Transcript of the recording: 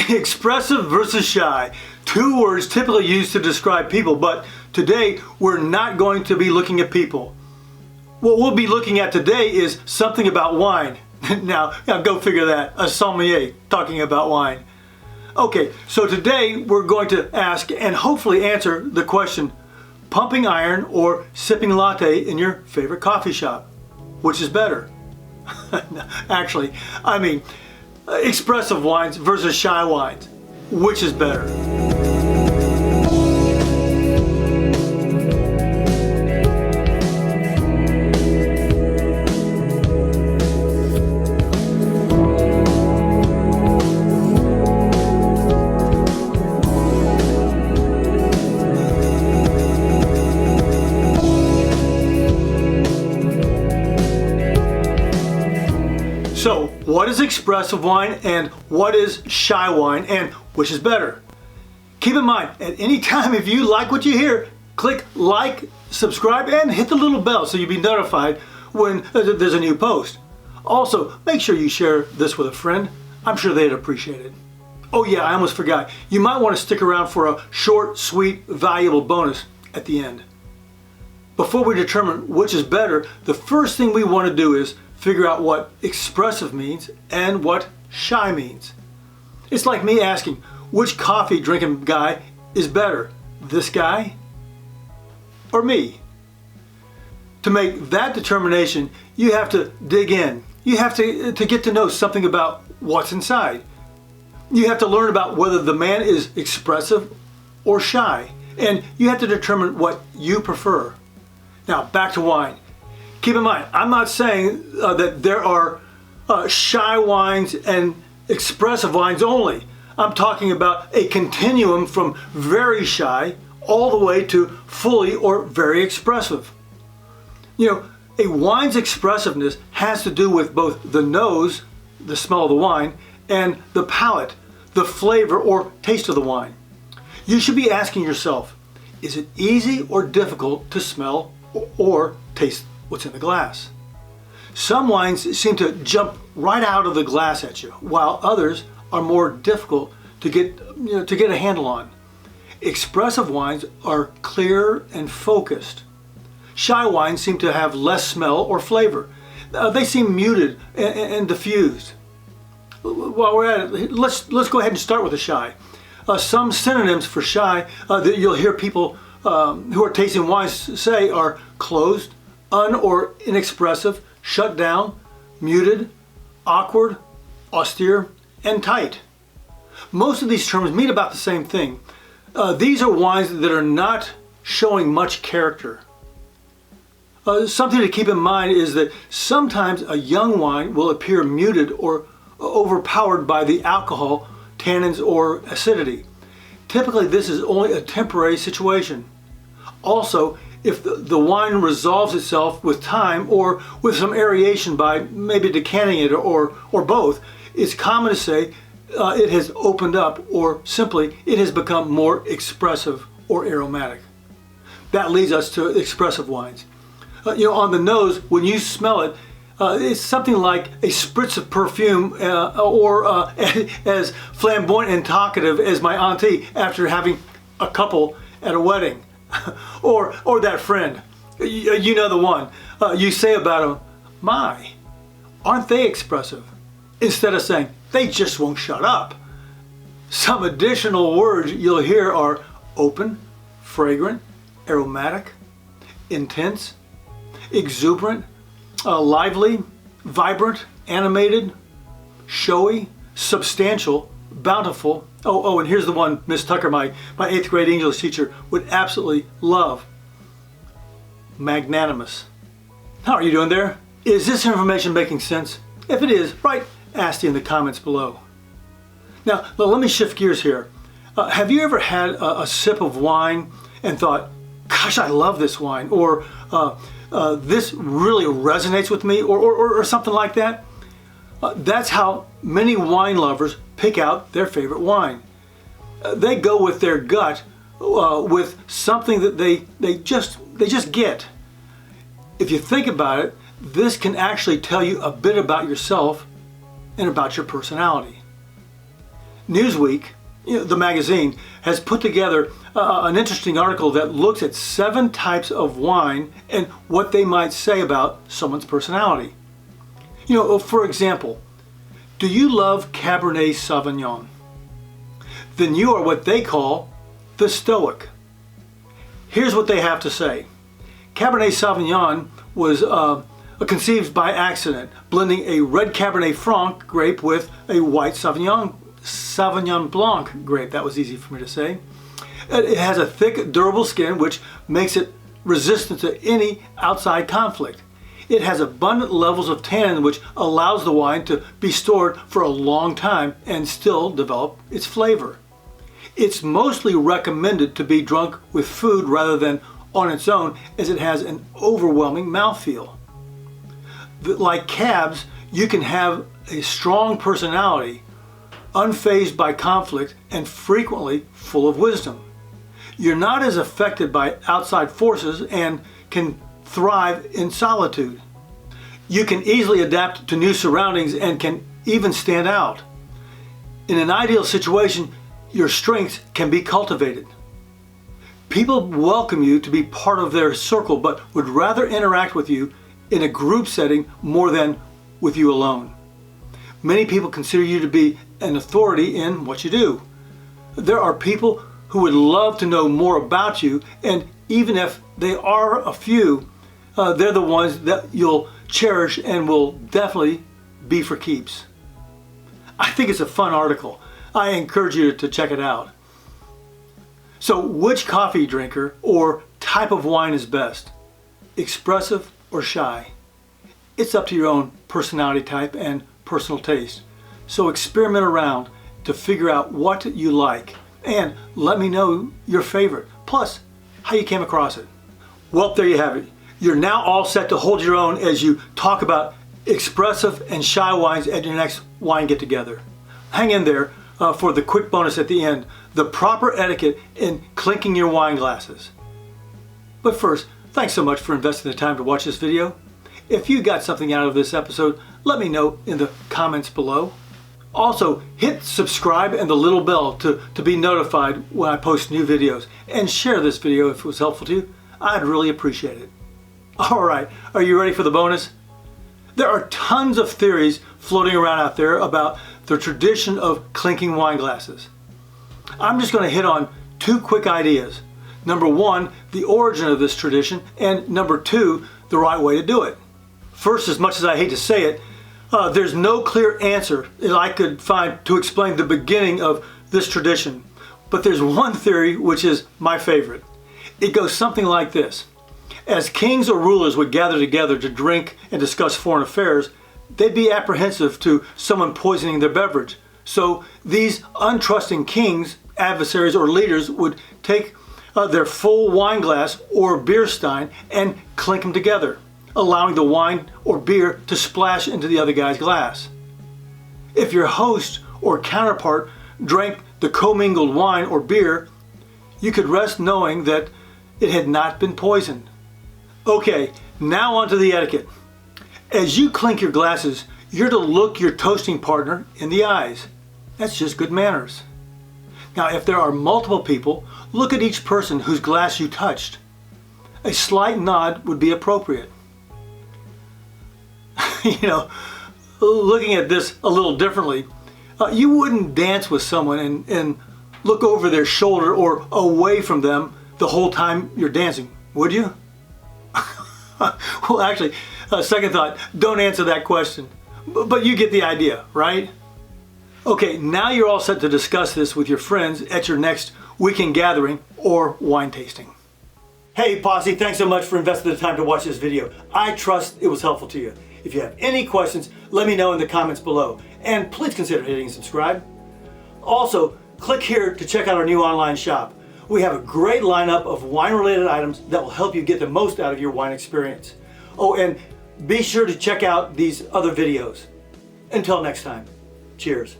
Expressive versus shy. Two words typically used to describe people, but today we're not going to be looking at people. What we'll be looking at today is something about wine. Now, go figure that. A sommelier talking about wine. Okay, so today we're going to ask and hopefully answer the question, pumping iron or sipping latte in your favorite coffee shop? Which is better? Actually, I mean, expressive wines versus shy wines. Which is better? So, what is expressive wine and what is shy wine and which is better? Keep in mind, at any time if you like what you hear, click like, subscribe, and hit the little bell so you'll be notified when there's a new post. Also, make sure you share this with a friend. I'm sure they'd appreciate it. Oh yeah, I almost forgot. You might want to stick around for a short, sweet, valuable bonus at the end. Before we determine which is better, the first thing we want to do is figure out what expressive means and what shy means. It's like me asking, which coffee drinking guy is better, this guy or me? To make that determination, you have to dig in. You have to get to know something about what's inside. You have to learn about whether the man is expressive or shy, and you have to determine what you prefer. Now, back to wine. Keep in mind, I'm not saying that there are shy wines and expressive wines only. I'm talking about a continuum from very shy all the way to fully or very expressive. You know, a wine's expressiveness has to do with both the nose, the smell of the wine, and the palate, the flavor or taste of the wine. You should be asking yourself, is it easy or difficult to smell or taste what's in the glass? Some wines seem to jump right out of the glass at you, while others are more difficult to get a handle on. Expressive wines are clear and focused. Shy wines seem to have less smell or flavor. They seem muted and diffused. While we're at it, let's go ahead and start with the shy. Some synonyms for shy that you'll hear people who are tasting wines say are closed, or inexpressive, shut down, muted, awkward, austere, and tight. Most of these terms mean about the same thing. These are wines that are not showing much character. Something to keep in mind is that sometimes a young wine will appear muted or overpowered by the alcohol, tannins, or acidity. Typically, this is only a temporary situation. Also, if the wine resolves itself with time or with some aeration by maybe decanting it or both, it's common to say it has opened up or simply it has become more expressive or aromatic. That leads us to expressive wines. On the nose, when you smell it, it's something like a spritz of perfume or as flamboyant and talkative as my auntie after having a couple at a wedding. or that friend, you know the one, you say about them, my, aren't they expressive? Instead of saying, they just won't shut up. Some additional words you'll hear are open, fragrant, aromatic, intense, exuberant, lively, vibrant, animated, showy, substantial, bountiful. Oh, and here's the one Miss Tucker, my 8th grade English teacher, would absolutely love. Magnanimous. How are you doing there? Is this information making sense? If it is, write Asti in the comments below. Now, let me shift gears here. Have you ever had a sip of wine and thought, gosh, I love this wine, or this really resonates with me, or something like that? That's how many wine lovers pick out their favorite wine. They go with their gut, with something that they just get. If you think about it, this can actually tell you a bit about yourself and about your personality. Newsweek, the magazine, has put together an interesting article that looks at 7 types of wine and what they might say about someone's personality. For example, do you love Cabernet Sauvignon? Then you are what they call the Stoic. Here's what they have to say. Cabernet Sauvignon was conceived by accident, blending a red Cabernet Franc grape with a white Sauvignon Blanc grape. That was easy for me to say. It has a thick, durable skin, which makes it resistant to any outside conflict. It has abundant levels of tannin, which allows the wine to be stored for a long time and still develop its flavor. It's mostly recommended to be drunk with food rather than on its own, as it has an overwhelming mouthfeel. Like cabs, you can have a strong personality, unfazed by conflict, and frequently full of wisdom. You're not as affected by outside forces and can thrive in solitude. You can easily adapt to new surroundings and can even stand out. In an ideal situation, your strengths can be cultivated. People welcome you to be part of their circle, but would rather interact with you in a group setting more than with you alone. Many people consider you to be an authority in what you do. There are people who would love to know more about you, and even if they are a few, they're the ones that you'll cherish and will definitely be for keeps. I think it's a fun article. I encourage you to check it out. So, which coffee drinker or type of wine is best? Expressive or shy? It's up to your own personality type and personal taste. So experiment around to figure out what you like and let me know your favorite, plus how you came across it. Well, there you have it. You're now all set to hold your own as you talk about expressive and shy wines at your next wine get together. Hang in there for the quick bonus at the end, the proper etiquette in clinking your wine glasses. But first, thanks so much for investing the time to watch this video. If you got something out of this episode, let me know in the comments below. Also, hit subscribe and the little bell to be notified when I post new videos. And share this video if it was helpful to you. I'd really appreciate it. Alright, are you ready for the bonus? There are tons of theories floating around out there about the tradition of clinking wine glasses. I'm just going to hit on 2 quick ideas. Number 1, the origin of this tradition, and number 2, the right way to do it. First, as much as I hate to say it, there's no clear answer that I could find to explain the beginning of this tradition. But there's one theory which is my favorite. It goes something like this. As kings or rulers would gather together to drink and discuss foreign affairs, they'd be apprehensive to someone poisoning their beverage. So these untrusting kings, adversaries, or leaders would take their full wine glass or beer stein and clink them together, allowing the wine or beer to splash into the other guy's glass. If your host or counterpart drank the commingled wine or beer, you could rest knowing that it had not been poisoned. Okay, now onto the etiquette. As you clink your glasses, you're to look your toasting partner in the eyes. That's just good manners. Now, if there are multiple people, look at each person whose glass you touched. A slight nod would be appropriate. Looking at this a little differently, you wouldn't dance with someone and look over their shoulder or away from them the whole time you're dancing, would you? Well, actually, second thought, don't answer that question. But you get the idea, right? Okay, now you're all set to discuss this with your friends at your next weekend gathering or wine tasting. Hey Posse, thanks so much for investing the time to watch this video. I trust it was helpful to you. If you have any questions, let me know in the comments below. And please consider hitting subscribe. Also, click here to check out our new online shop. We have a great lineup of wine-related items that will help you get the most out of your wine experience. Oh, and be sure to check out these other videos. Until next time, cheers.